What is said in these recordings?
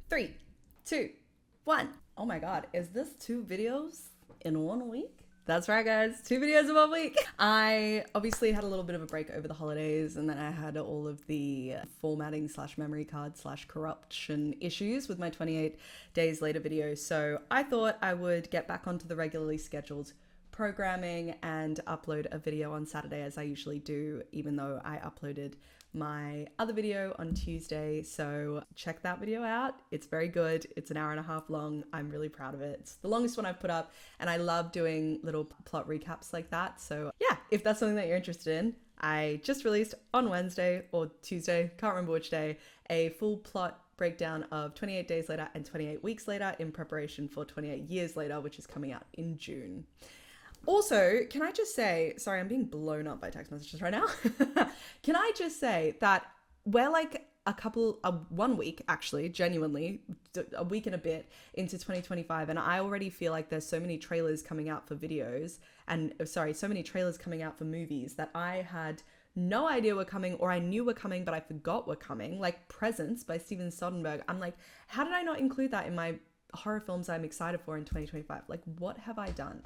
Three, two, one. Oh my god, is this 2 videos in 1 week? That's right, guys. 2 videos in 1 week. I obviously had a little bit of a break over the holidays, and then I had all of the formatting slash memory card slash corruption issues with my 28 days later video. So I thought I would get back onto the regularly scheduled programming and upload a video on Saturday as I usually do, even though I uploaded my other video on Tuesday. So check that video out. It's very good. It's an hour and a half long. I'm really proud of it. It's the longest one I've put up, and I love doing little plot recaps like that. So yeah, if that's something that you're interested in, I just released on Wednesday or Tuesday, can't remember which day, a full plot breakdown of 28 days later and 28 weeks later in preparation for 28 years later, which is coming out in June. Also, can I just say, sorry, I'm being blown up by text messages right now. Can I just say that we're like 1 week, actually, genuinely, a week and a bit into 2025, and I already feel like there's so many trailers coming out for videos, and so many trailers coming out for movies that I had no idea were coming, or I knew were coming, but I forgot were coming, like Presence by Steven Soderbergh. I'm like, how did I not include that in my horror films I'm excited for in 2025? Like, what have I done?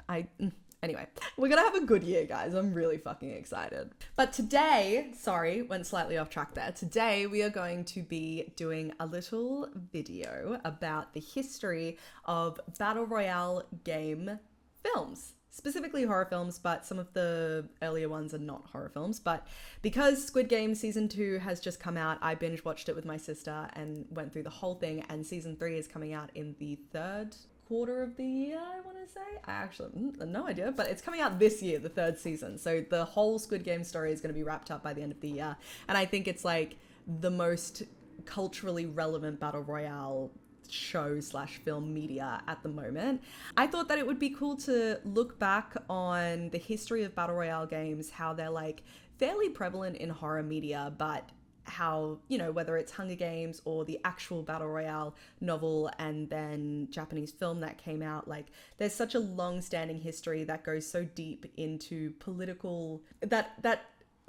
Anyway, we're gonna have a good year, guys. I'm really fucking excited. But today, sorry, went slightly off track there. Today, we are going to be doing a little video about the history of Battle Royale game films. Specifically horror films, but some of the earlier ones are not horror films. But because Squid Game Season 2 has just come out, I binge watched it with my sister and went through the whole thing, and Season 3 is coming out in the third quarter of the year, I want to say. I actually no idea, but it's coming out this year, the third season. So the whole Squid Game story is going to be wrapped up by the end of the year. And I think it's like the most culturally relevant Battle Royale show slash film media at the moment. I thought that it would be cool to look back on the history of Battle Royale games, how they're like fairly prevalent in horror media, but how, you know, whether it's Hunger Games or the actual Battle Royale novel and then Japanese film that came out, like there's such a long-standing history that goes so deep into political, that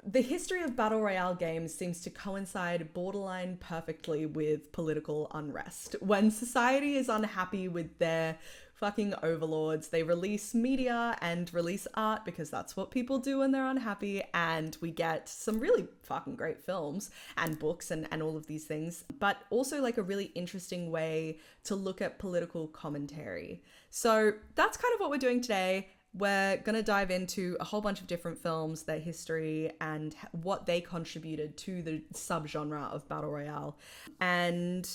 the history of Battle Royale games seems to coincide borderline perfectly with political unrest. When society is unhappy with their fucking overlords, they release media and release art because that's what people do when they're unhappy, and we get some really fucking great films and books and all of these things, but also like a really interesting way to look at political commentary. So that's kind of what we're doing today. We're going to dive into a whole bunch of different films, their history, and what they contributed to the subgenre of Battle Royale. And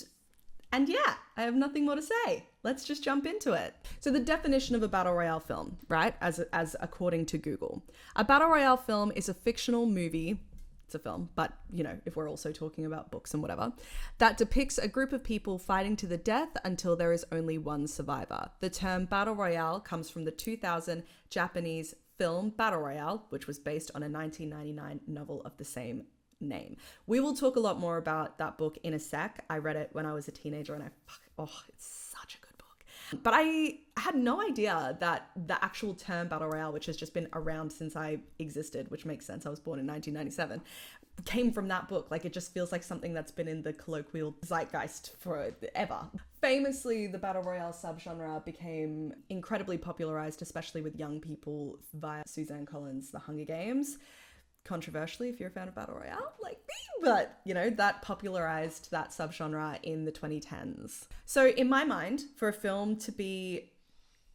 yeah, I have nothing more to say. Let's just jump into it. So the definition of a Battle Royale film, right, as according to Google. A Battle Royale film is a fictional movie, it's a film, but, you know, if we're also talking about books and whatever, that depicts a group of people fighting to the death until there is only one survivor. The term Battle Royale comes from the 2000 Japanese film Battle Royale, which was based on a 1999 novel of the same name. We will talk a lot more about that book in a sec. I read it when I was a teenager, and it's such a good book. But I had no idea that the actual term Battle Royale, which has just been around since I existed, which makes sense, I was born in 1997, came from that book. Like, it just feels like something that's been in the colloquial zeitgeist forever. Famously, the Battle Royale subgenre became incredibly popularized, especially with young people, via Suzanne Collins' The Hunger Games. Controversially, if you're a fan of Battle Royale like me, but you know, that popularized that subgenre in the 2010s. So in my mind, for a film to be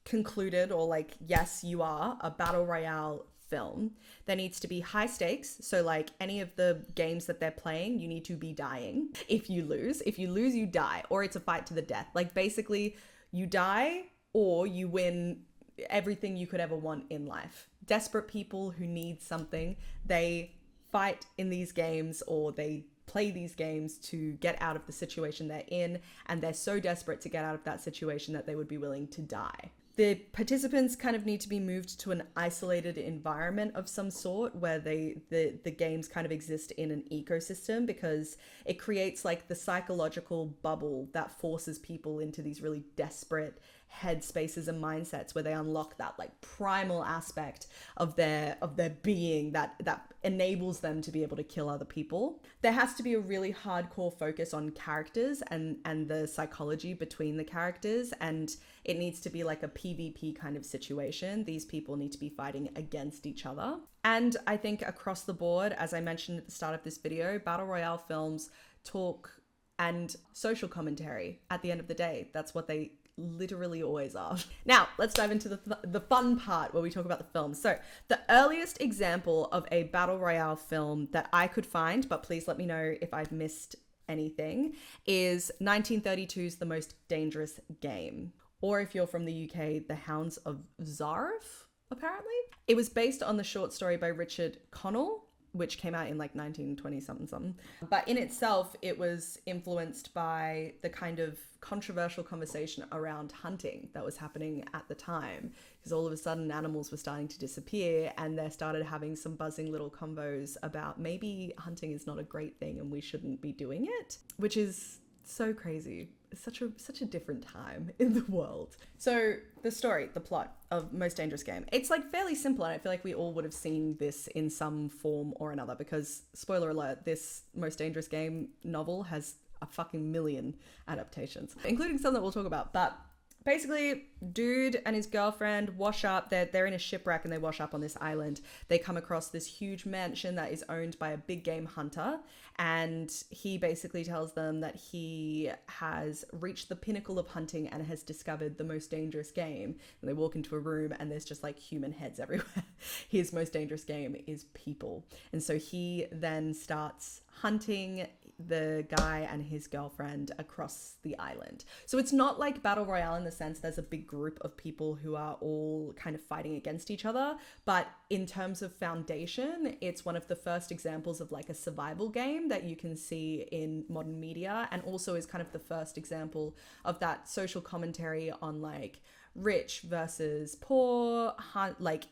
concluded, or like, yes, you are a Battle Royale film, there needs to be high stakes. So like any of the games that they're playing, you need to be dying. If you lose, you die, or it's a fight to the death. Like basically you die or you win everything you could ever want in life. Desperate people who need something, they fight in these games, or they play these games to get out of the situation they're in, and they're so desperate to get out of that situation that they would be willing to die. The participants kind of need to be moved to an isolated environment of some sort, where the games kind of exist in an ecosystem, because it creates like the psychological bubble that forces people into these really desperate headspaces and mindsets where they unlock that like primal aspect of their being that enables them to be able to kill other people. There has to be a really hardcore focus on characters and the psychology between the characters, and it needs to be like a PvP kind of situation. These people need to be fighting against each other. And I think across the board, as I mentioned at the start of this video, Battle Royale films talk and social commentary at the end of the day. That's what they literally always are. Now, let's dive into the fun part where we talk about the film. So the earliest example of a Battle Royale film that I could find, but please let me know if I've missed anything, is 1932's The Most Dangerous Game. Or if you're from the UK, The Hounds of Zarif, apparently. It was based on the short story by Richard Connell, which came out in like 1920 something. But in itself, it was influenced by the kind of controversial conversation around hunting that was happening at the time. Because all of a sudden animals were starting to disappear, and they started having some buzzing little convos about maybe hunting is not a great thing and we shouldn't be doing it, which is so crazy. It's such a different time in the world. So the story, the plot of Most Dangerous Game, it's like fairly simple, and I feel like we all would have seen this in some form or another, because spoiler alert, this Most Dangerous Game novel has a fucking million adaptations, including some that we'll talk about. But basically, dude and his girlfriend wash up. They're in a shipwreck and they wash up on this island. They come across this huge mansion that is owned by a big game hunter, and he basically tells them that he has reached the pinnacle of hunting and has discovered the most dangerous game. And they walk into a room and there's just like human heads everywhere. His most dangerous game is people. And so he then starts hunting the guy and his girlfriend across the island. So it's not like Battle Royale in the sense there's a big group of people who are all kind of fighting against each other, but in terms of foundation, it's one of the first examples of like a survival game that you can see in modern media, and also is kind of the first example of that social commentary on like rich versus poor, like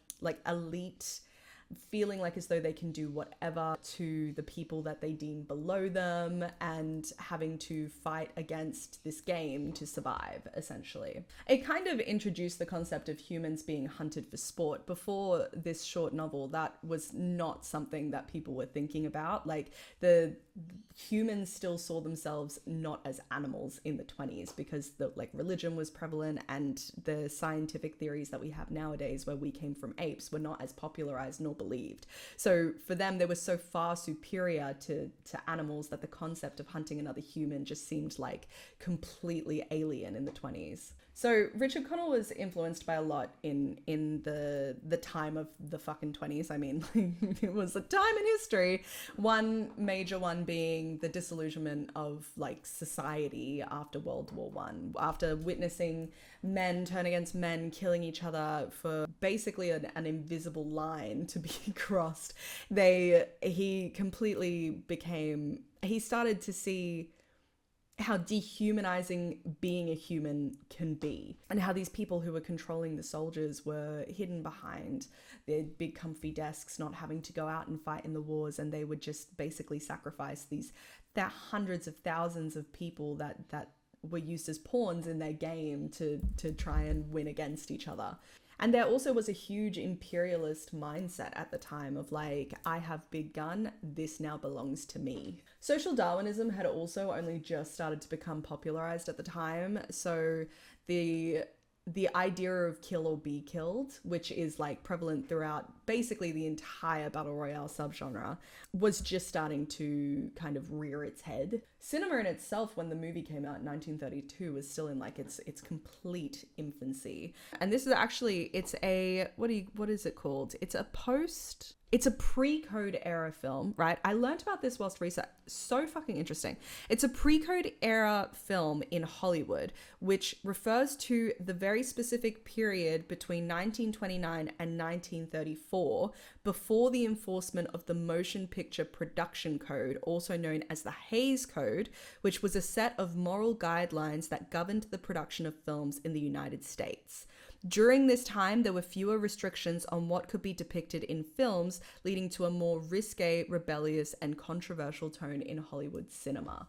elite, feeling like as though they can do whatever to the people that they deem below them, and having to fight against this game to survive, essentially. It kind of introduced the concept of humans being hunted for sport. Before this short novel, that was not something that people were thinking about. Like, the humans still saw themselves not as animals in the 20s, because the like religion was prevalent, and the scientific theories that we have nowadays, where we came from apes, were not as popularized nor believed. So for them, they were so far superior to animals that the concept of hunting another human just seemed like completely alien in the 20s. So Richard Connell was influenced by a lot in the time of the fucking 20s. I mean, it was a time in history. One major one being the disillusionment of like society after World War One, after witnessing men turn against men, killing each other for basically an invisible line to be crossed. He started to see how dehumanizing being a human can be, and how these people who were controlling the soldiers were hidden behind their big comfy desks, not having to go out and fight in the wars, and they would just basically sacrifice that hundreds of thousands of people that were used as pawns in their game to try and win against each other. And there also was a huge imperialist mindset at the time of like, I have big gun, this now belongs to me. Social Darwinism had also only just started to become popularized at the time. So the idea of kill or be killed, which is like prevalent throughout basically the entire Battle Royale subgenre, was just starting to kind of rear its head. Cinema in itself, when the movie came out in 1932, was still in like its complete infancy. And this is actually, it's a, what is it called? It's a pre-code era film, right? I learned about this whilst research. So fucking interesting. It's a pre-code era film in Hollywood, which refers to the very specific period between 1929 and 1934, before the enforcement of the Motion Picture Production Code, also known as the Hays Code, which was a set of moral guidelines that governed the production of films in the United States. During this time, there were fewer restrictions on what could be depicted in films, leading to a more risque, rebellious, and controversial tone in Hollywood cinema.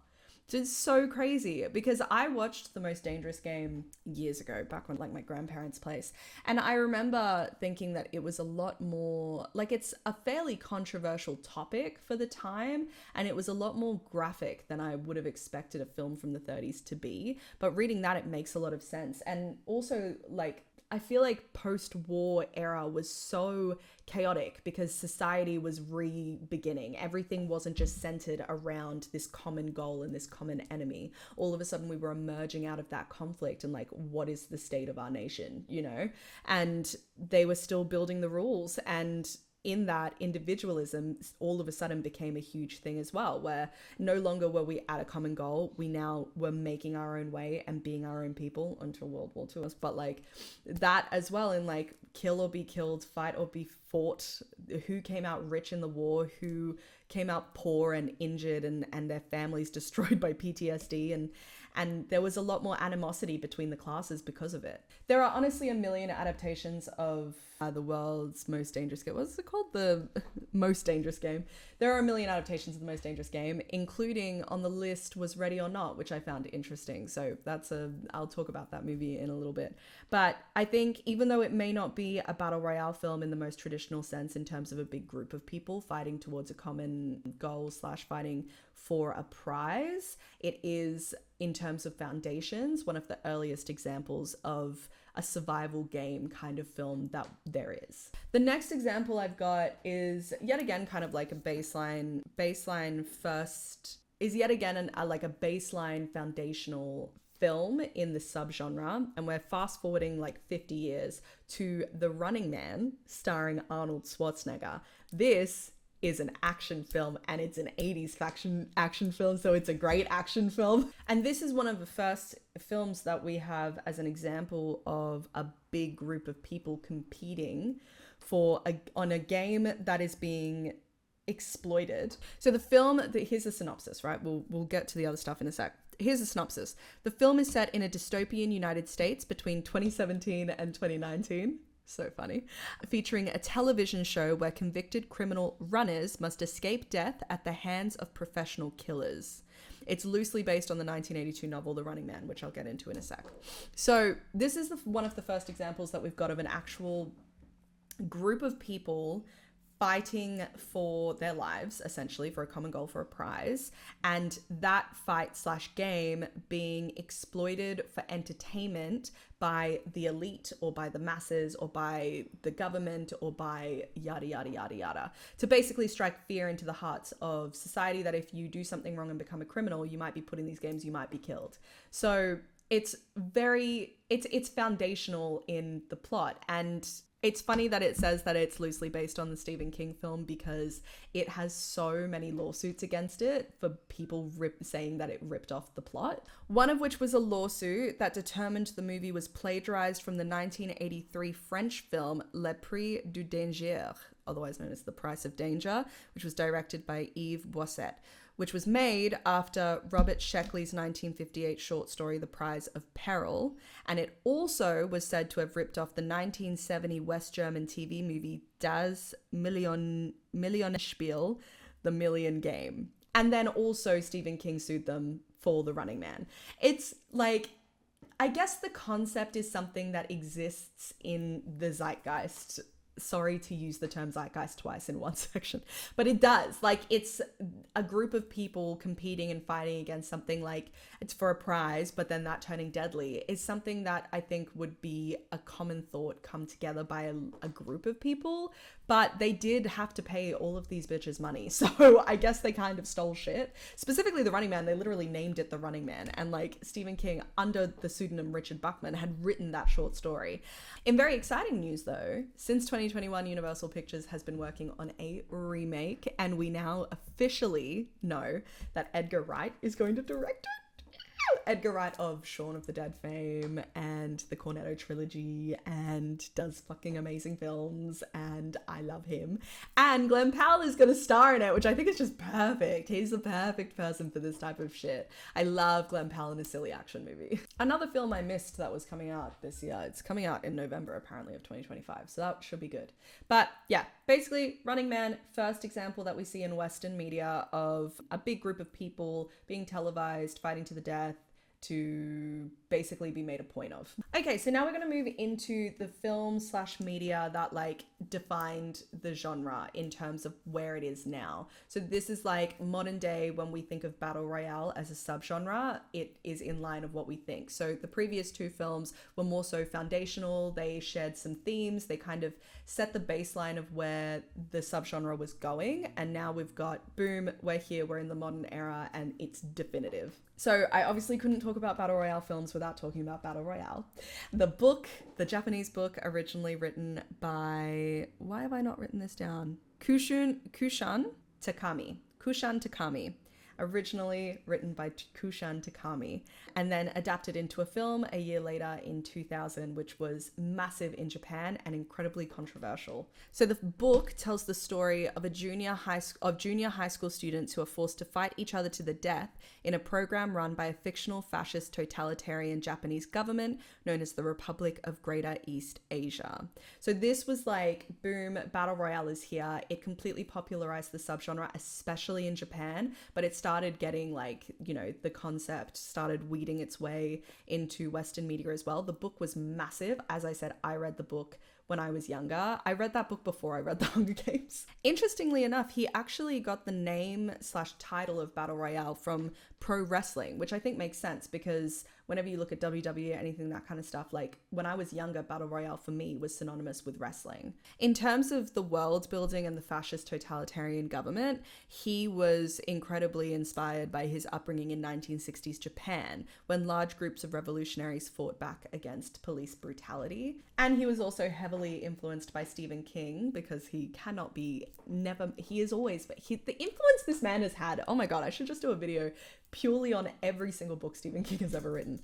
It's so crazy because I watched The Most Dangerous Game years ago, back when like my grandparents' place. And I remember thinking that it was a lot more like, it's a fairly controversial topic for the time. And it was a lot more graphic than I would have expected a film from the 30s to be. But reading that, it makes a lot of sense. And also like, I feel like post-war era was so chaotic because society was re-beginning. Everything wasn't just centered around this common goal and this common enemy. All of a sudden we were emerging out of that conflict and like, what is the state of our nation, you know? And they were still building the rules, and in that, individualism all of a sudden became a huge thing as well, where no longer were we at a common goal. We now were making our own way and being our own people until World War II. But like that as well, in like kill or be killed, fight or be fought, who came out rich in the war, who came out poor and injured and their families destroyed by PTSD, and there was a lot more animosity between the classes because of it. There are honestly a million adaptations of the world's most dangerous game. What's it called? The Most Dangerous Game. There are a million adaptations of The Most Dangerous Game, including on the list was Ready or Not, which I found interesting. So I'll talk about that movie in a little bit. But I think even though it may not be a battle royale film in the most traditional sense in terms of a big group of people fighting towards a common goal / fighting for a prize, it is, in terms of foundations, one of the earliest examples of a survival game kind of film that there is. The next example I've got is yet again kind of like a baseline first, is yet again like a baseline foundational film in the subgenre, and we're fast forwarding like 50 years to The Running Man starring Arnold Schwarzenegger. This is an action film, and it's an 80s action film, so it's a great action film. And this is one of the first films that we have as an example of a big group of people competing on a game that is being exploited. So the film, here's a synopsis, right? We'll get to the other stuff in a sec. Here's a synopsis. The film is set in a dystopian United States between 2017 and 2019. So funny. Featuring a television show where convicted criminal runners must escape death at the hands of professional killers. It's loosely based on the 1982 novel The Running Man, which I'll get into in a sec. So this is one of the first examples that we've got of an actual group of people fighting for their lives, essentially for a common goal, for a prize, and that fight / game being exploited for entertainment by the elite or by the masses or by the government or by yada yada yada yada, to basically strike fear into the hearts of society that if you do something wrong and become a criminal, you might be put in these games, you might be killed. So it's foundational in the plot. And it's funny that it says that it's loosely based on the Stephen King film because it has so many lawsuits against it for people saying that it ripped off the plot. One of which was a lawsuit that determined the movie was plagiarized from the 1983 French film Le Prix du Danger, otherwise known as The Price of Danger, which was directed by Yves Boisset, which was made after Robert Sheckley's 1958 short story, The Prize of Peril. And it also was said to have ripped off the 1970 West German TV movie Das Millionenspiel, The Million Game. And then also Stephen King sued them for The Running Man. It's like, I guess the concept is something that exists in the zeitgeist. Sorry to use the term zeitgeist twice in one section, but it does. Like, it's a group of people competing and fighting against something, like it's for a prize, but then that turning deadly is something that I think would be a common thought come together by a group of people, but they did have to pay all of these bitches money. So I guess they kind of stole shit. Specifically The Running Man, they literally named it The Running Man. And like Stephen King, under the pseudonym Richard Buckman, had written that short story. In very exciting news though, since 2021, Universal Pictures has been working on a remake, and we now officially know that Edgar Wright is going to direct it. Edgar Wright of Shaun of the Dead fame and the Cornetto trilogy, and does fucking amazing films, and I love him. And Glenn Powell is going to star in it, which I think is just perfect. He's the perfect person for this type of shit. I love Glenn Powell in a silly action movie. Another film I missed that was coming out this year, it's coming out in November apparently of 2025, so that should be good. But yeah, basically Running Man, first example that we see in Western media of a big group of people being televised, fighting to the death, to basically be made a point of. Okay, so now we're going to move into the film slash media that like defined the genre in terms of where it is now. So this is like modern day when we think of Battle Royale as a subgenre, it is in line of what we think. So the previous two films were more so foundational, they shared some themes, they kind of set the baseline of where the subgenre was going, and now we've got boom, we're here, we're in the modern era, and it's definitive. So I obviously couldn't talk about Battle Royale films without talking about Battle Royale. The book, the Japanese book, originally written by, why have I not written this down? Kushan Takami. Originally written by Kushan Takami, and then adapted into a film a year later in 2000, which was massive in Japan and incredibly controversial. So the book tells the story of junior high school students who are forced to fight each other to the death in a program run by a fictional fascist totalitarian Japanese government known as the Republic of Greater East Asia. So this was like, boom, Battle Royale is here. It completely popularized the subgenre, especially in Japan, but it started getting like, you know, the concept started weeding its way into Western media as well. The book was massive. As I said, I read the book when I was younger. I read that book before I read The Hunger Games. Interestingly enough, he actually got the name slash title of Battle Royale from pro wrestling, which I think makes sense because whenever you look at WWE, anything, that kind of stuff, like when I was younger, Battle Royale for me was synonymous with wrestling. In terms of the world building and the fascist totalitarian government, he was incredibly inspired by his upbringing in 1960s Japan, when large groups of revolutionaries fought back against police brutality. And he was also heavily influenced by Stephen King, because the influence this man has had, oh my God, I should just do a video purely on every single book Stephen King has ever written.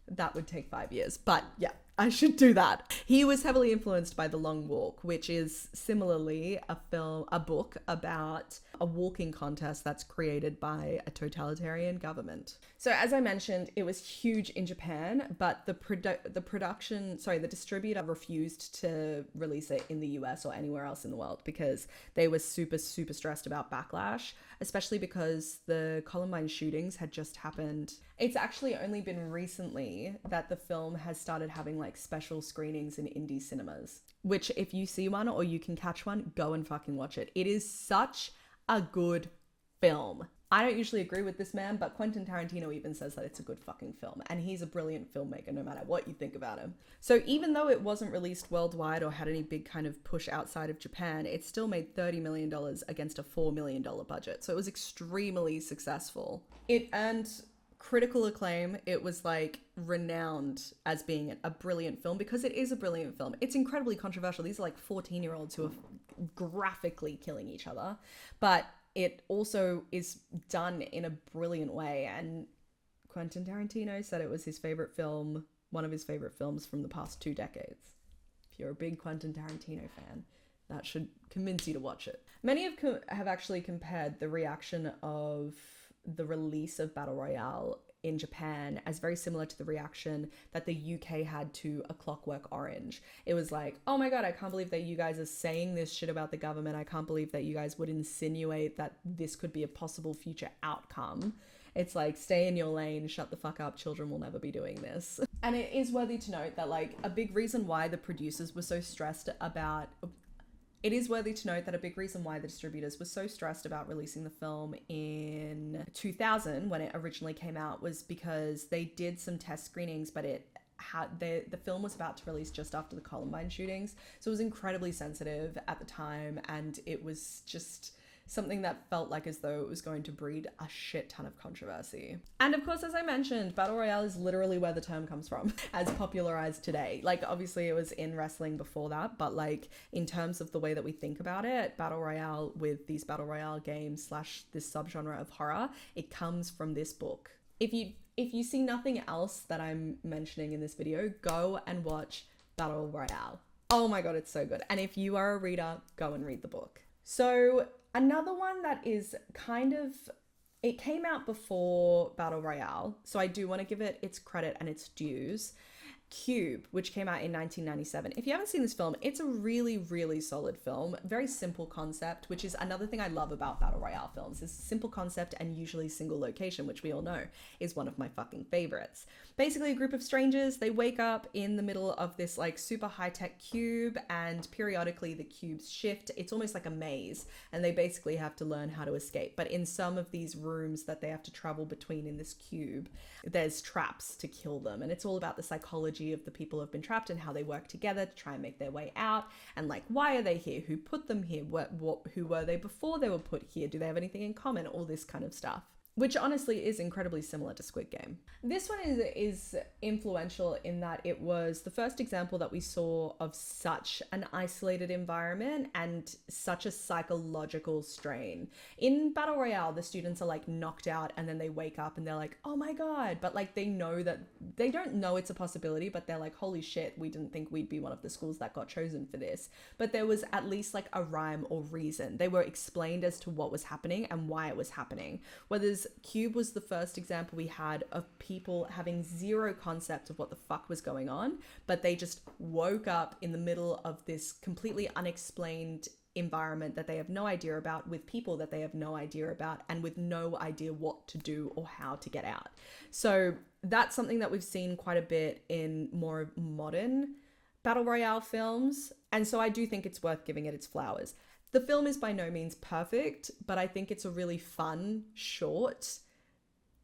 That would take 5 years, but yeah, I should do that. He was heavily influenced by The Long Walk, which is similarly a book about a walking contest that's created by a totalitarian government. So as I mentioned, it was huge in Japan, but the distributor refused to release it in the US or anywhere else in the world because they were super, super stressed about backlash, especially because the Columbine shootings had just happened. It's actually only been recently that the film has started having like special screenings in indie cinemas, which if you see one or you can catch one, go and fucking watch it. It is such a good film. I don't usually agree with this man, but Quentin Tarantino even says that it's a good fucking film, and he's a brilliant filmmaker no matter what you think about him. So even though it wasn't released worldwide or had any big kind of push outside of Japan, it still made $30 million against a $4 million budget. So it was extremely successful. It earned critical acclaim. It was like renowned as being a brilliant film because it is a brilliant film. It's incredibly controversial. These are like 14-year-olds who are graphically killing each other, but it also is done in a brilliant way. And Quentin Tarantino said it was his favorite film, one of his favorite films from the past 2 decades. If you're a big Quentin Tarantino fan, that should convince you to watch it. Many have actually compared the reaction of the release of Battle Royale in Japan as very similar to the reaction that the UK had to A Clockwork Orange. It was like, oh my God, I can't believe that you guys are saying this shit about the government. I can't believe that you guys would insinuate that this could be a possible future outcome. It's like, stay in your lane, shut the fuck up, children will never be doing this. And it is worthy to note that like a big reason why the producers were so stressed about It is worthy to note that a big reason why the distributors were so stressed about releasing the film in 2000 when it originally came out was because they did some test screenings, but the film was about to release just after the Columbine shootings, so it was incredibly sensitive at the time, and it was just something that felt like as though it was going to breed a shit ton of controversy. And of course, as I mentioned, Battle Royale is literally where the term comes from, as popularized today. Like, obviously it was in wrestling before that, but like in terms of the way that we think about it, Battle Royale with these Battle Royale games / this subgenre of horror, it comes from this book. If you see nothing else that I'm mentioning in this video, go and watch Battle Royale. Oh my god, it's so good. And if you are a reader, go and read the book. So another one that is kind of, it came out before Battle Royale, so I do want to give it its credit and its dues. Cube, which came out in 1997. If you haven't seen this film, it's a really, really solid film. Very simple concept, which is another thing I love about Battle Royale films. Is simple concept and usually single location, which we all know is one of my fucking favorites. Basically, a group of strangers, they wake up in the middle of this like super high-tech cube, and periodically the cubes shift. It's almost like a maze, and they basically have to learn how to escape. But in some of these rooms that they have to travel between in this cube, there's traps to kill them, and it's all about the psychology of the people who have been trapped and how they work together to try and make their way out, and like, why are they here, who put them here, who were they before they were put here, do they have anything in common, all this kind of stuff, which honestly is incredibly similar to Squid Game. This one is influential in that it was the first example that we saw of such an isolated environment and such a psychological strain. In Battle Royale, the students are like knocked out and then they wake up and they're like, oh my god, but like they know that, they don't know it's a possibility, but they're like, holy shit, we didn't think we'd be one of the schools that got chosen for this. But there was at least like a rhyme or reason. They were explained as to what was happening and why it was happening. Whereas Cube was the first example we had of people having zero concept of what the fuck was going on, but they just woke up in the middle of this completely unexplained environment that they have no idea about, with people that they have no idea about, and with no idea what to do or how to get out. So that's something that we've seen quite a bit in more modern Battle Royale films, and so I do think it's worth giving it its flowers. The film is by no means perfect, but I think it's a really fun, short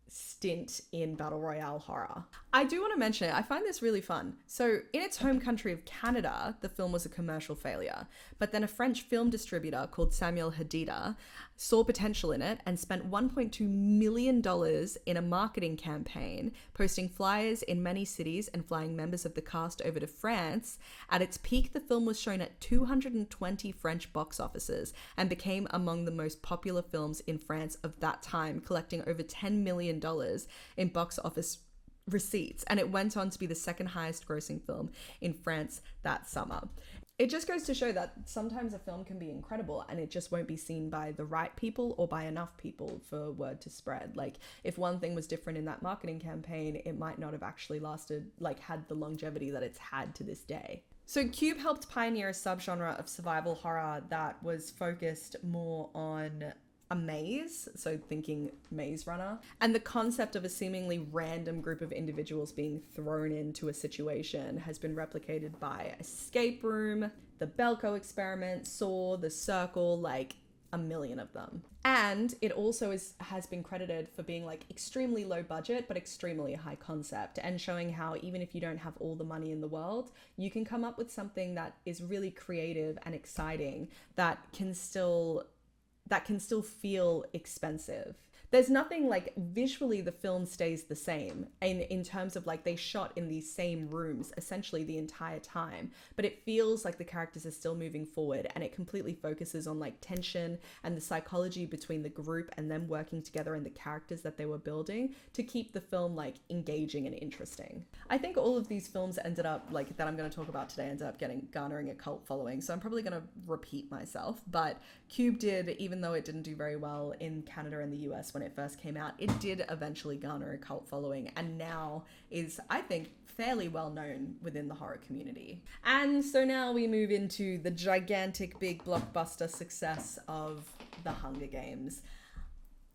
stint in Battle Royale horror. I do want to mention it. I find this really fun. So in its home country of Canada, the film was a commercial failure, but then a French film distributor called Samuel Hadida saw potential in it and spent $1.2 million in a marketing campaign, posting flyers in many cities and flying members of the cast over to France. At its peak, the film was shown at 220 French box offices and became among the most popular films in France of that time, collecting over $10 million in box office receipts, and it went on to be the second highest grossing film in France that summer. It just goes to show that sometimes a film can be incredible and it just won't be seen by the right people or by enough people for word to spread. Like, if one thing was different in that marketing campaign, it might not have actually lasted, like had the longevity that it's had to this day. So Cube helped pioneer a subgenre of survival horror that was focused more on a maze, so thinking Maze Runner, and the concept of a seemingly random group of individuals being thrown into a situation has been replicated by Escape Room, the Belko Experiment, Saw, The Circle, like a million of them. And it also has been credited for being like extremely low budget but extremely high concept, and showing how even if you don't have all the money in the world, you can come up with something that is really creative and exciting that can still feel expensive. There's nothing like, visually the film stays the same in terms of like they shot in these same rooms essentially the entire time, but it feels like the characters are still moving forward, and it completely focuses on like tension and the psychology between the group and them working together and the characters that they were building to keep the film like engaging and interesting. I think all of these films ended up, like that I'm going to talk about today, ended up garnering a cult following, so I'm probably going to repeat myself, but Cube did, even though it didn't do very well in Canada and the US when it first came out, it did eventually garner a cult following, and now is, I think, fairly well known within the horror community. And so now we move into the gigantic big blockbuster success of The Hunger Games.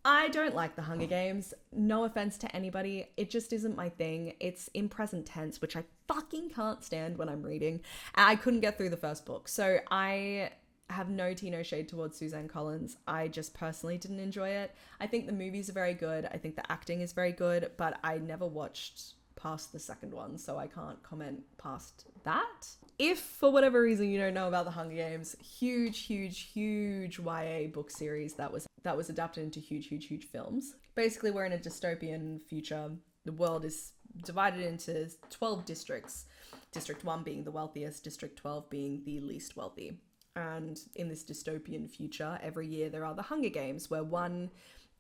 I don't like The Hunger Games. No offense to anybody. It just isn't my thing. It's in present tense, which I fucking can't stand when I'm reading. I couldn't get through the first book, so I have no tea, no shade towards Suzanne Collins. I just personally didn't enjoy it. I think the movies are very good. I think the acting is very good, but I never watched past the second one, so I can't comment past that. If for whatever reason you don't know about The Hunger Games, huge YA book series that was adapted into huge films. Basically, we're in a dystopian future. The world is divided into 12 districts. District 1 being the wealthiest, District 12 being the least wealthy. And in this dystopian future, every year there are the Hunger Games, where one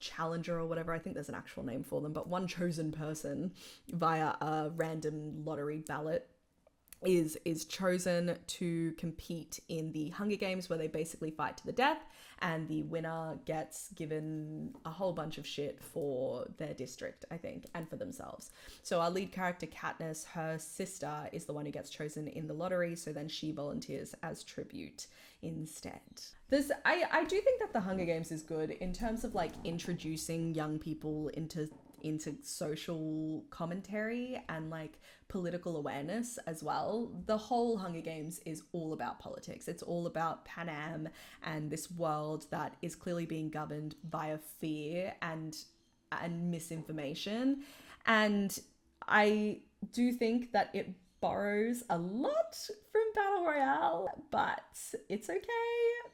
challenger or whatever, I think there's an actual name for them, but one chosen person via a random lottery ballot is chosen to compete in the Hunger Games, where they basically fight to the death, and the winner gets given a whole bunch of shit for their district, I think, and for themselves. So our lead character, Katniss, her sister is the one who gets chosen in the lottery, so then she volunteers as tribute instead. I do think that the Hunger Games is good in terms of like introducing young people into social commentary and like political awareness as well. The whole Hunger Games is all about politics. It's all about Pan Am and this world that is clearly being governed via fear and misinformation. And I do think that it borrows a lot from Battle Royale, but it's okay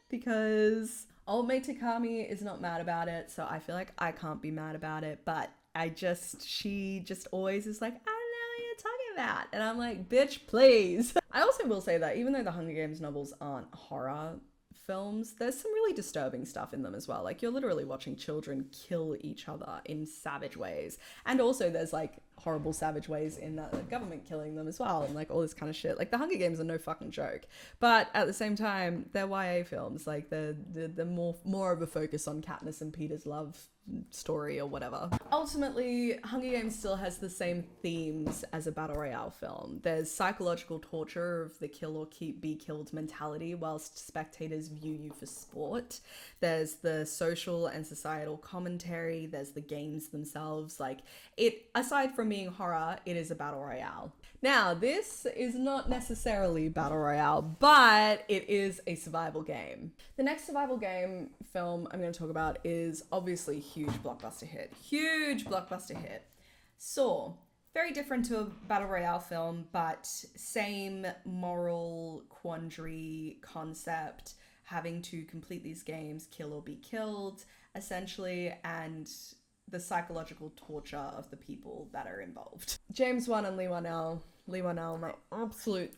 because old mate Takami is not mad about it, so I feel like I can't be mad about it. But she just always is like, I don't know what you're talking about. And I'm like, bitch, please. I also will say that even though the Hunger Games novels aren't horror films, there's some really disturbing stuff in them as well. Like, you're literally watching children kill each other in savage ways. And also there's like horrible savage ways in the government killing them as well, and like all this kind of shit. Like, the Hunger Games are no fucking joke. But at the same time, they're YA films. Like, the more of a focus on Katniss and Peter's love story or whatever. Ultimately, Hunger Games still has the same themes as a Battle Royale film. There's psychological torture of the kill or be killed mentality whilst spectators view you for sport. There's the social and societal commentary. There's the games themselves. Like, it, aside from being horror, it is a Battle Royale. Now, this is not necessarily Battle Royale, but it is a survival game. The next survival game film I'm going to talk about is obviously huge blockbuster hit. Huge blockbuster hit. Saw. Very different to a Battle Royale film, but same moral quandary concept, having to complete these games, kill or be killed, essentially, and the psychological torture of the people that are involved. James Wan and Leigh Whannell, my absolute,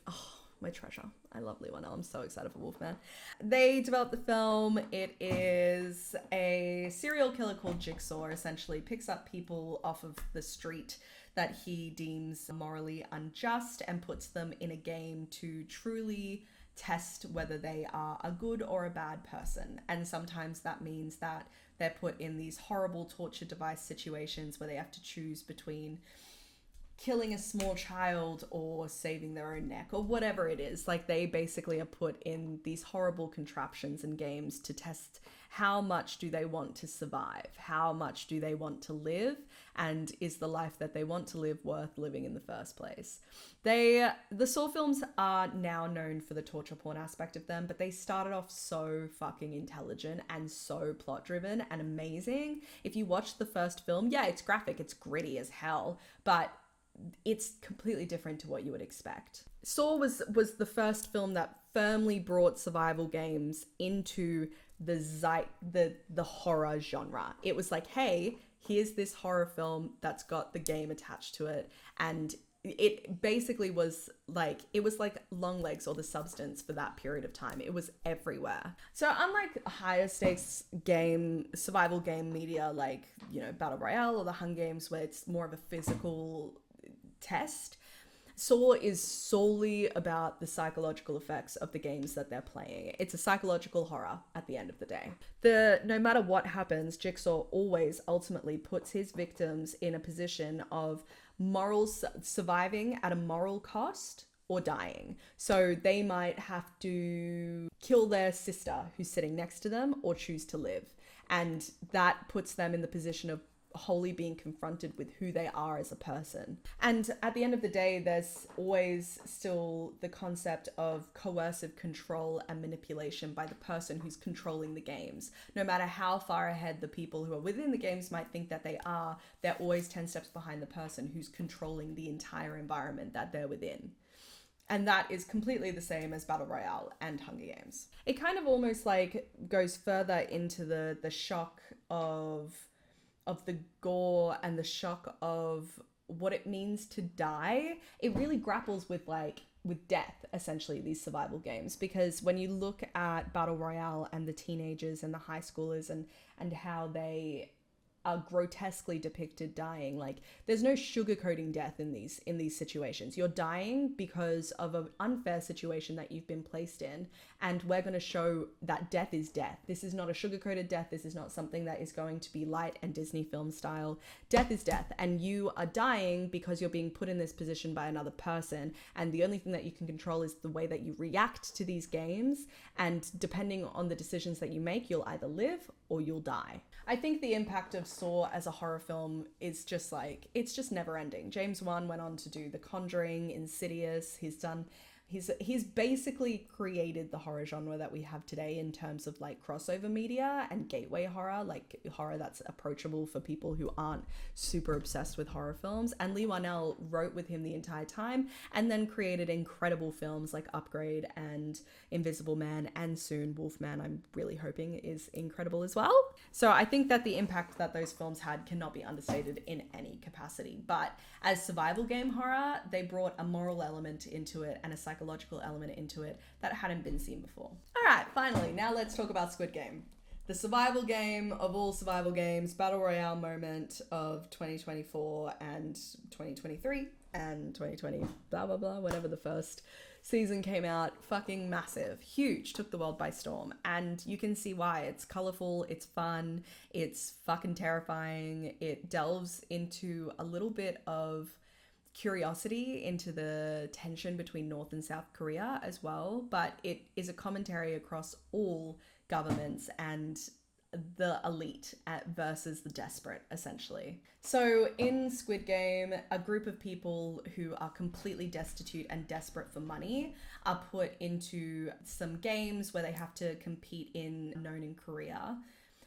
my treasure. I love Leigh Whannell. I'm so excited for Wolfman. They developed the film. It is a serial killer called Jigsaw, essentially picks up people off of the street that he deems morally unjust and puts them in a game to truly test whether they are a good or a bad person. And sometimes that means that they're put in these horrible torture device situations where they have to choose between killing a small child or saving their own neck or whatever it is. Like, they basically are put in these horrible contraptions and games to test how much do they want to survive, how much do they want to live, and is the life that they want to live worth living in the first place. The Saw films are now known for the torture porn aspect of them, but they started off so fucking intelligent and so plot driven and amazing. If you watch the first film, yeah, it's graphic, it's gritty as hell, but it's completely different to what you would expect. Saw was the first film that firmly brought survival games into the horror genre. It was like, hey, here's this horror film that's got the game attached to it, and it basically was like, it was like Long Legs or The Substance for that period of time. It was everywhere. So unlike higher stakes survival game media like, you know, Battle Royale or the Hunger Games, where it's more of a physical test, Saw is solely about the psychological effects of the games that they're playing. It's a psychological horror at the end of the day. No matter what happens, Jigsaw always ultimately puts his victims in a position of surviving at a moral cost or dying. So they might have to kill their sister who's sitting next to them or choose to live. And that puts them in the position of wholly being confronted with who they are as a person. And at the end of the day, there's always still the concept of coercive control and manipulation by the person who's controlling the games. No matter how far ahead the people who are within the games might think that they are, they're always 10 steps behind the person who's controlling the entire environment that they're within. And that is completely the same as Battle Royale and Hunger Games. It kind of almost like goes further into the shock of the gore and the shock of what it means to die. It really grapples with death, essentially, these survival games, because when you look at Battle Royale and the teenagers and the high schoolers and how they are grotesquely depicted dying. Like, there's no sugarcoating death in these situations. You're dying because of an unfair situation that you've been placed in, and we're going to show that death is death. This is not a sugarcoated death. This is not something that is going to be light and Disney film style. Death is death, and you are dying because you're being put in this position by another person, and the only thing that you can control is the way that you react to these games, and depending on the decisions that you make, you'll either live or you'll die. I think the impact of Saw as a horror film is just like, it's just never ending. James Wan went on to do The Conjuring, Insidious. He's basically created the horror genre that we have today in terms of like crossover media and gateway horror, like horror that's approachable for people who aren't super obsessed with horror films. And Lee Wanell wrote with him the entire time, and then created incredible films like Upgrade and Invisible Man, and soon Wolfman, I'm really hoping, is incredible as well. So I think that the impact that those films had cannot be understated in any capacity. But as survival game horror, they brought a moral element into it and a psychological element into it that hadn't been seen before. All right, finally, now let's talk about Squid Game. The survival game of all survival games, Battle Royale moment of 2024 and 2023 and 2020, blah, blah, blah, whenever the first season came out. Fucking massive, huge, took the world by storm. And you can see why. It's colorful, it's fun, it's fucking terrifying. It delves into a little bit of curiosity into the tension between North and South Korea as well, but it is a commentary across all governments and the elite versus the desperate, essentially. So in Squid Game, a group of people who are completely destitute and desperate for money are put into some games where they have to compete in, known in Korea,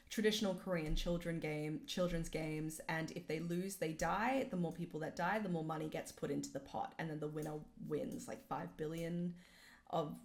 traditional Korean children's games, and if they lose, they die. The more people that die, the more money gets put into the pot, and then the winner wins like 5 billion of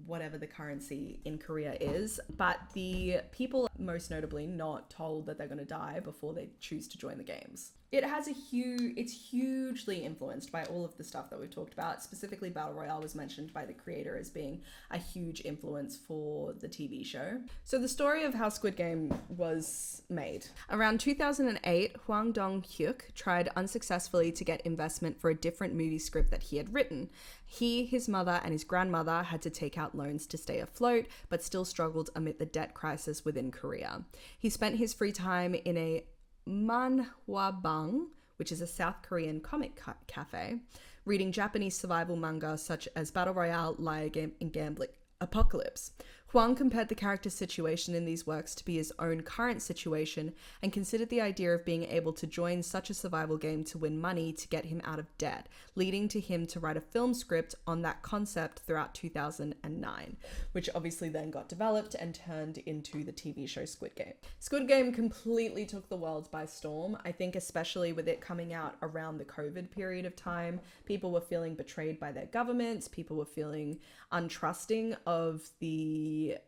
whatever the currency in Korea is. But the people, most notably, not told that they're going to die before they choose to join the games. It's hugely influenced by all of the stuff that we've talked about. Specifically, Battle Royale was mentioned by the creator as being a huge influence for the TV show. So the story of how Squid Game was made. Around 2008, Hwang Dong-hyuk tried unsuccessfully to get investment for a different movie script that he had written. He, his mother, and his grandmother had to take out loans to stay afloat, but still struggled amid the debt crisis within Korea. He spent his free time in a manhwabang, which is a South Korean comic cafe, reading Japanese survival manga such as Battle Royale, Liar Game, and Gambling Apocalypse. Hwang compared the character's situation in these works to be his own current situation and considered the idea of being able to join such a survival game to win money to get him out of debt, leading to him to write a film script on that concept throughout 2009, which obviously then got developed and turned into the TV show Squid Game. Squid Game completely took the world by storm. I think especially with it coming out around the COVID period of time, people were feeling betrayed by their governments, people were feeling untrusting of the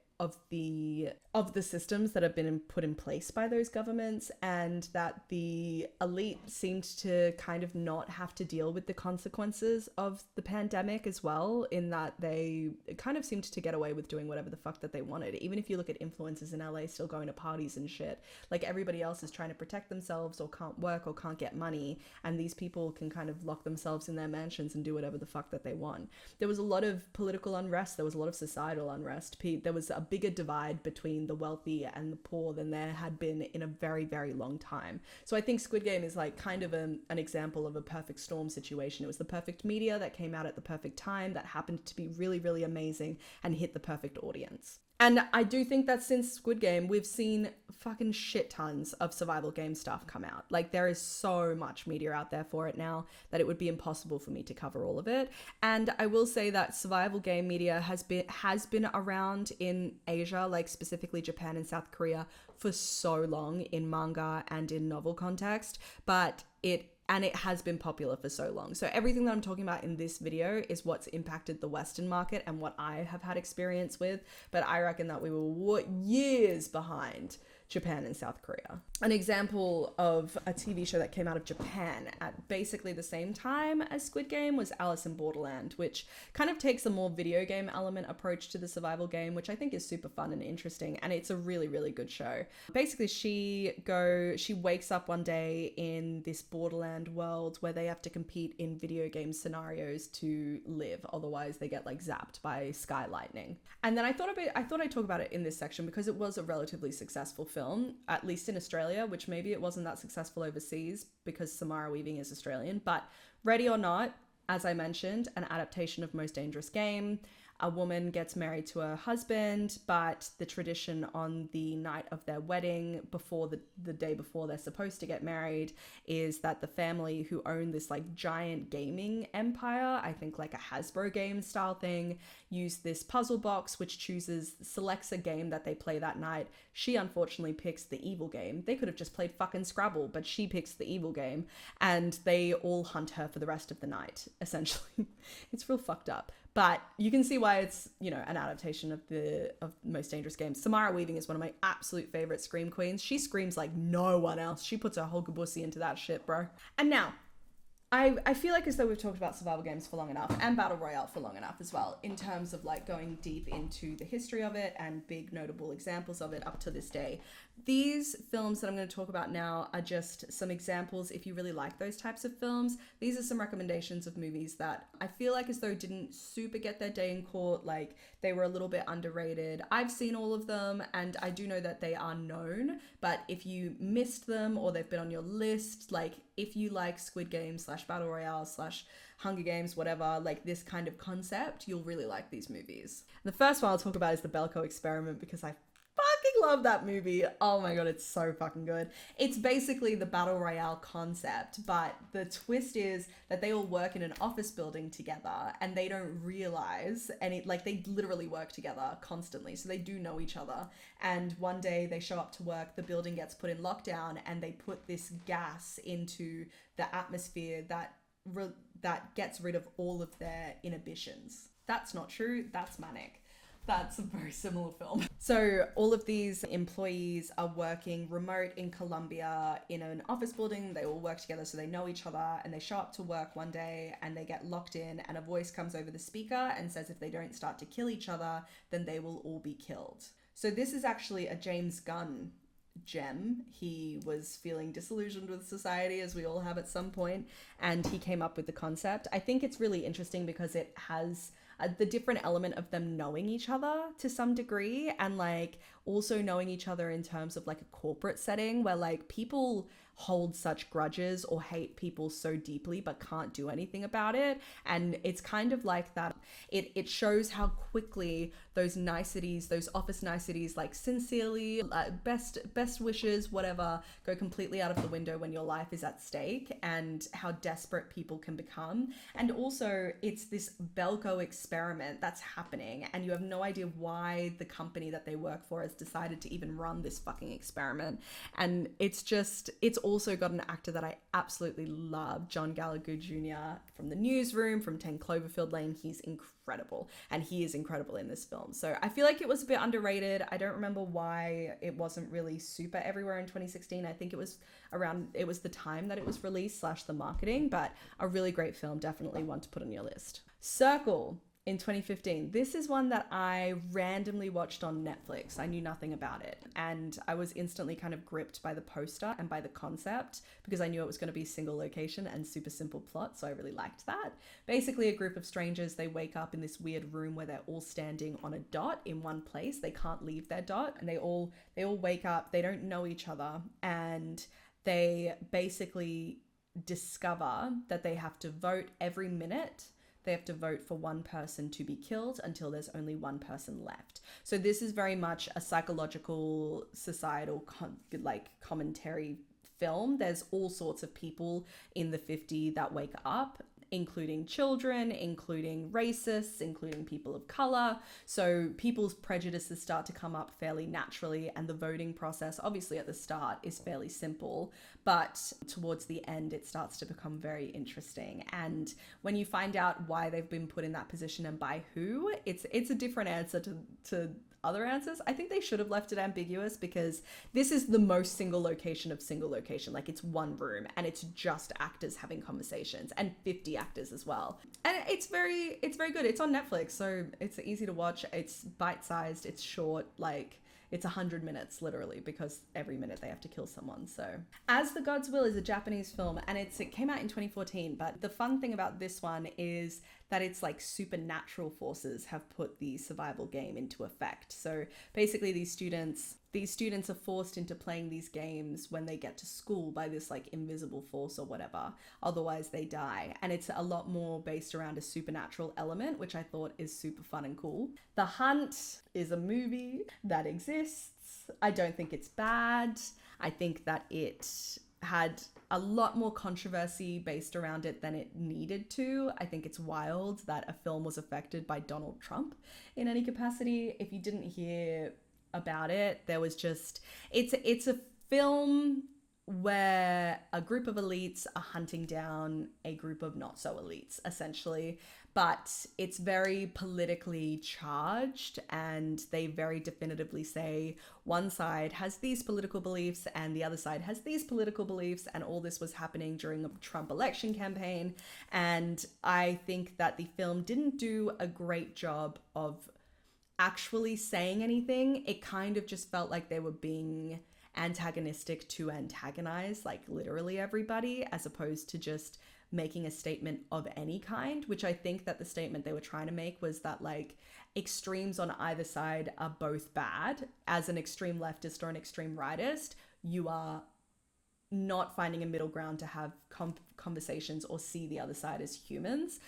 systems that have been put in place by those governments, and that the elite seemed to kind of not have to deal with the consequences of the pandemic as well, in that they kind of seemed to get away with doing whatever the fuck that they wanted. Even if you look at influencers in LA still going to parties and shit, like everybody else is trying to protect themselves or can't work or can't get money, and these people can kind of lock themselves in their mansions and do whatever the fuck that they want. There was a lot of political unrest, there was a lot of societal unrest. There was a bigger divide between the wealthy and the poor than there had been in a very, very long time. So I think Squid Game is like kind of an example of a perfect storm situation. It was the perfect media that came out at the perfect time, that happened to be really, really amazing and hit the perfect audience. And I do think that since Squid Game, we've seen fucking shit tons of survival game stuff come out. Like, there is so much media out there for it now that it would be impossible for me to cover all of it. And I will say that survival game media has been around in Asia, like specifically Japan and South Korea, for so long in manga and in novel context, but it has been popular for so long. So everything that I'm talking about in this video is what's impacted the Western market and what I have had experience with. But I reckon that we were years behind Japan and South Korea. An example of a TV show that came out of Japan at basically the same time as Squid Game was Alice in Borderland, which kind of takes a more video game element approach to the survival game, which I think is super fun and interesting, and it's a really, really good show. Basically, she wakes up one day in this Borderland world where they have to compete in video game scenarios to live, otherwise they get like zapped by sky lightning. And then I thought I'd talk about it in this section because it was a relatively successful film, at least in Australia, which maybe it wasn't that successful overseas because Samara Weaving is Australian. But Ready or Not, as I mentioned, an adaptation of Most Dangerous Game. A woman gets married to her husband, but the tradition on the night of their wedding, before the day before they're supposed to get married, is that the family who own this like giant gaming empire, I think like a Hasbro game style thing, use this puzzle box which selects a game that they play that night. She unfortunately picks the evil game. They could have just played fucking Scrabble, but she picks the evil game, and they all hunt her for the rest of the night, essentially. It's real fucked up. But you can see why it's, you know, an adaptation of Most Dangerous Games. Samara Weaving is one of my absolute favorite scream queens. She screams like no one else. She puts her whole caboose into that shit, bro. And now, I feel like as though we've talked about survival games for long enough, and Battle Royale for long enough as well, in terms of like going deep into the history of it and big notable examples of it up to this day. These films that I'm going to talk about now are just some examples if you really like those types of films. These are some recommendations of movies that I feel like as though didn't super get their day in court, like they were a little bit underrated. I've seen all of them and I do know that they are known, but if you missed them or they've been on your list, like if you like Squid Game / Battle Royale / Hunger Games, whatever, like this kind of concept, you'll really like these movies. The first one I'll talk about is the Belko Experiment because I fucking love that movie. Oh my god, it's so fucking good. It's basically the Battle Royale concept, but the twist is that they all work in an office building together and they don't realize like they literally work together constantly, so they do know each other. And one day they show up to work, the building gets put in lockdown, and they put this gas into the atmosphere that gets rid of all of their inhibitions. That's not true, that's manic. That's a very similar film. So all of these employees are working remote in Colombia in an office building. They all work together, so they know each other, and they show up to work one day and they get locked in, and a voice comes over the speaker and says if they don't start to kill each other, then they will all be killed. So this is actually a James Gunn gem. He was feeling disillusioned with society, as we all have at some point, and he came up with the concept. I think it's really interesting because it has the different element of them knowing each other to some degree, and like also knowing each other in terms of like a corporate setting where like people hold such grudges or hate people so deeply but can't do anything about it. And it's kind of like that. It shows how quickly those niceties, those office niceties, like sincerely, best wishes, whatever, go completely out of the window when your life is at stake, and how desperate people can become. And also it's this Belko experiment that's happening, and you have no idea why the company that they work for has decided to even run this fucking experiment. And it's also got an actor that I absolutely love, John Gallagher Jr. from The Newsroom, from 10 Cloverfield Lane. He's incredible, and he is incredible in this film. So I feel like it was a bit underrated. I don't remember why it wasn't really super everywhere in 2016. I think it was the time that it was released / the marketing, but a really great film, definitely one to put on your list. Circle in 2015. This is one that I randomly watched on Netflix. I knew nothing about it, and I was instantly kind of gripped by the poster and by the concept because I knew it was going to be single location and super simple plot, so I really liked that. Basically, a group of strangers, they wake up in this weird room where they're all standing on a dot in one place. They can't leave their dot, and they all wake up. They don't know each other, and they basically discover that they have to vote every minute. They have to vote for one person to be killed until there's only one person left. So this is very much a psychological, societal commentary film. There's all sorts of people in the 50 that wake up, including children, including racists, including people of color. So people's prejudices start to come up fairly naturally, and the voting process, obviously at the start, is fairly simple, but towards the end it starts to become very interesting. And when you find out why they've been put in that position and by who, it's a different answer to other answers. I think they should have left it ambiguous because this is the most single location of single location. Like it's one room and it's just actors having conversations and 50 actors as well. And it's very good. It's on Netflix, so it's easy to watch. It's bite-sized, it's short, like it's 100 minutes literally because every minute they have to kill someone. So As the Gods Will is a Japanese film and it came out in 2014, but the fun thing about this one is that it's like supernatural forces have put the survival game into effect. So basically these students are forced into playing these games when they get to school by this like invisible force or whatever. Otherwise they die. And it's a lot more based around a supernatural element, which I thought is super fun and cool. The Hunt is a movie that exists. I don't think it's bad. I think that it had a lot more controversy based around it than it needed to. I think it's wild that a film was affected by Donald Trump in any capacity. If you didn't hear about it, there was just, it's a film where a group of elites are hunting down a group of not so elites, essentially. But it's very politically charged and they very definitively say one side has these political beliefs and the other side has these political beliefs, and all this was happening during a Trump election campaign. And I think that the film didn't do a great job of actually saying anything. It kind of just felt like they were being antagonistic to antagonize like literally everybody, as opposed to just making a statement of any kind, which I think that the statement they were trying to make was that like extremes on either side are both bad. As an extreme leftist or an extreme rightist, you are not finding a middle ground to have conversations or see the other side as humans.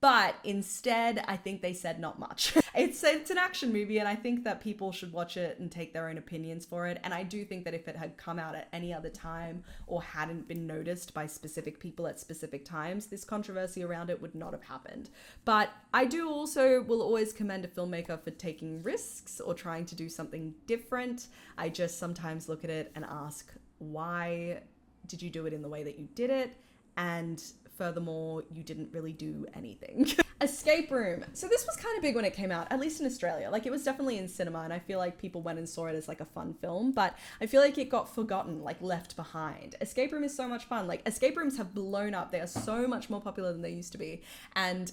But instead, I think they said not much. It's an action movie, and I think that people should watch it and take their own opinions for it. And I do think that if it had come out at any other time or hadn't been noticed by specific people at specific times, this controversy around it would not have happened. But I will always commend a filmmaker for taking risks or trying to do something different. I just sometimes look at it and ask, why did you do it in the way that you did it? And furthermore, you didn't really do anything. Escape Room. So this was kind of big when it came out, at least in Australia. Like it was definitely in cinema, and I feel like people went and saw it as like a fun film, but I feel like it got forgotten, like left behind. Escape Room is so much fun. Like escape rooms have blown up. They are so much more popular than they used to be. And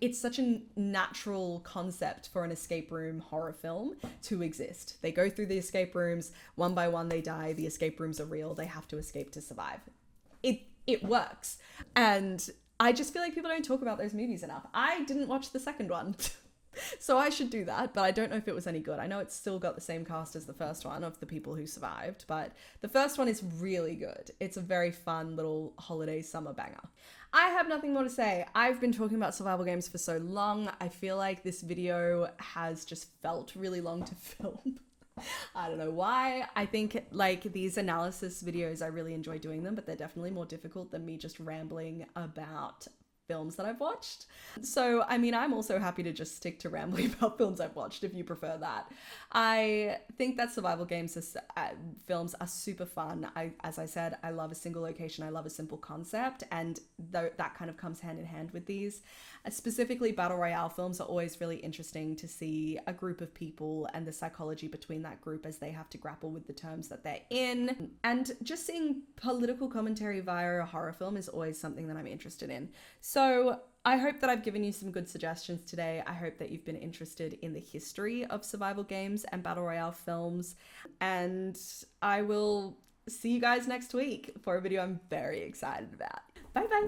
it's such a natural concept for an escape room horror film to exist. They go through the escape rooms, one by one they die, the escape rooms are real, they have to escape to survive. It works. And I just feel like people don't talk about those movies enough. I didn't watch the second one, so I should do that, but I don't know if it was any good. I know it's still got the same cast as the first one of the people who survived, but the first one is really good. It's a very fun little holiday summer banger. I have nothing more to say. I've been talking about survival games for so long. I feel like this video has just felt really long to film. I don't know why. I think like these analysis videos, I really enjoy doing them, but they're definitely more difficult than me just rambling about films that I've watched. So, I mean, I'm also happy to just stick to rambling about films I've watched if you prefer that. I think that survival games films are super fun. As I said, I love a single location. I love a simple concept, and that kind of comes hand in hand with these. Specifically, Battle Royale films are always really interesting to see a group of people and the psychology between that group as they have to grapple with the terms that they're in. And just seeing political commentary via a horror film is always something that I'm interested in. So I hope that I've given you some good suggestions today. I hope that you've been interested in the history of survival games and Battle Royale films. And I will see you guys next week for a video I'm very excited about. Bye bye.